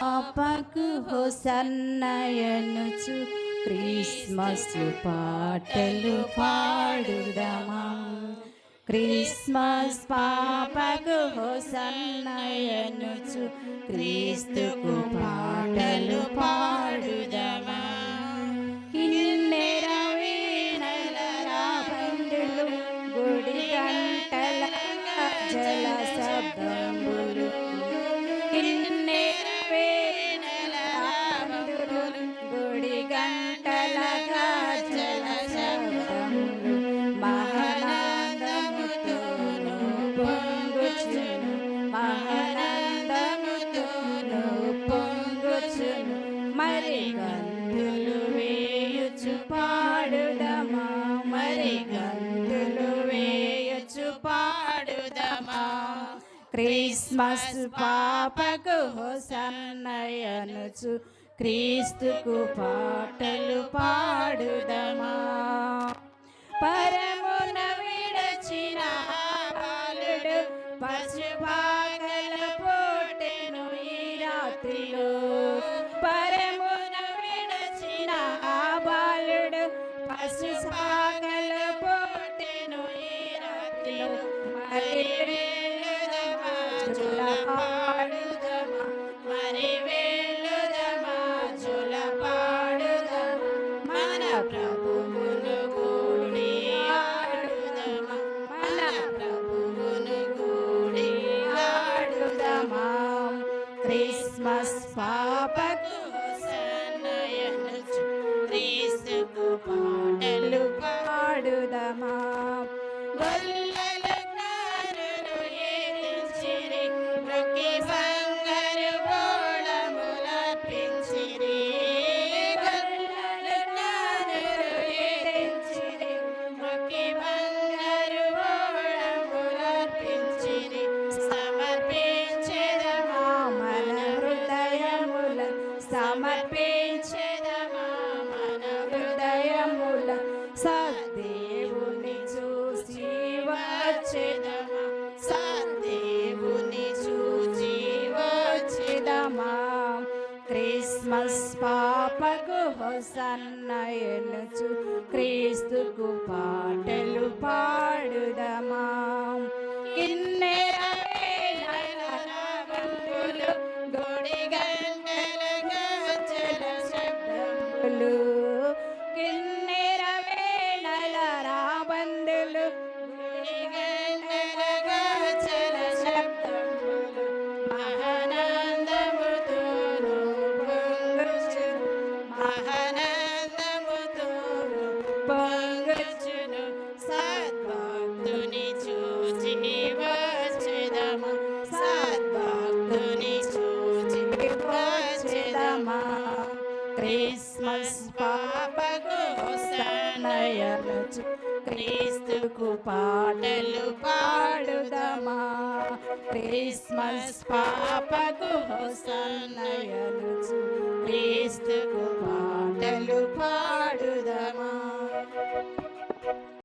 పాపకు హోసన్నయనుచు క్రిస్మస్ పాటలు పాడుదమా. క్రిస్మస్ పాపకు హోసన్నయనుచు క్రీస్తుకు పాటలు పాడుదమా. కిన్నెర వీణల రాబందులు గుడి గంటల జల శబ్దములు. కిన్నెర వీణల రాబందులు గుడి గంటల జల శబ్దములు. మహానందముతోను పొంగుచును మహానందముతోను పొంగుచును మరి గంతులు వేయుచు పాడుదమా. మరి గంతులు వేయుచు పాడుదమా. క్రిస్మస్ పాపకు హోసన్నయనుచు క్రీస్తుకు పాటలు పాడుదమా. పరమున విడచిన బాలుడు పశుభాగల పోటెను ఈ రాత్రిలో. పరమున విడచిన బాలుడు పశుభాగల పోటెను ఈ రాత్రిలో. మరి వేళుదమా జుల పాడుదమా. మరి వేళుదమా జుల పాడుదమా. మన ప్రభువును గూడి ఆడుదమా. మన ప్రభువును గూడి ఆడుదమా. క్రిస్మస్ పాపకు హోసన్నయనుచు క్రీస్తుకు పాటలు పాడుదమా. గొల్లల జ్ఞానులు ఏదించిరి మ్రొక్కి బంగారు బోళములర్పించిరి. గొల్లల జ్ఞానులు ఏదించిరి మ్రొక్కి బంగారు బోళములర్పించిరి. సమర్పించెదమా మన హృదయముల. సమర్పించెదమా మన హృదయముల. సద్దేవుని చూసి వచ్చెదమా. సద్దేవుని చూసి వచ్చెదమా. క్రిస్మస్ పాపకు హోసన్నయనుచు క్రీస్తుకు పాటలు పాడుదమా. కిన్నెర వీణల రాగంతులు గుడి గంటల గజ్జల శబ్దములు. కిన్నెర వీణల రాబందులు గుడి గంటల గజ్జల శబ్దములు. మహానందముతోను పొంగుచును మహానందముతోను పొంగుచును. సద్భక్తుని చూచి వచ్చెదమా. సద్భక్తుని చూచి వచ్చెదమా. క్రిస్మస్ పాపకు హోసన్నయనుచు క్రీస్తుకు పాటలు పాడుదమా. క్రిస్మస్ పాపకు హోసన్నయనుచు క్రీస్తుకు పాటలు పాడుదమా.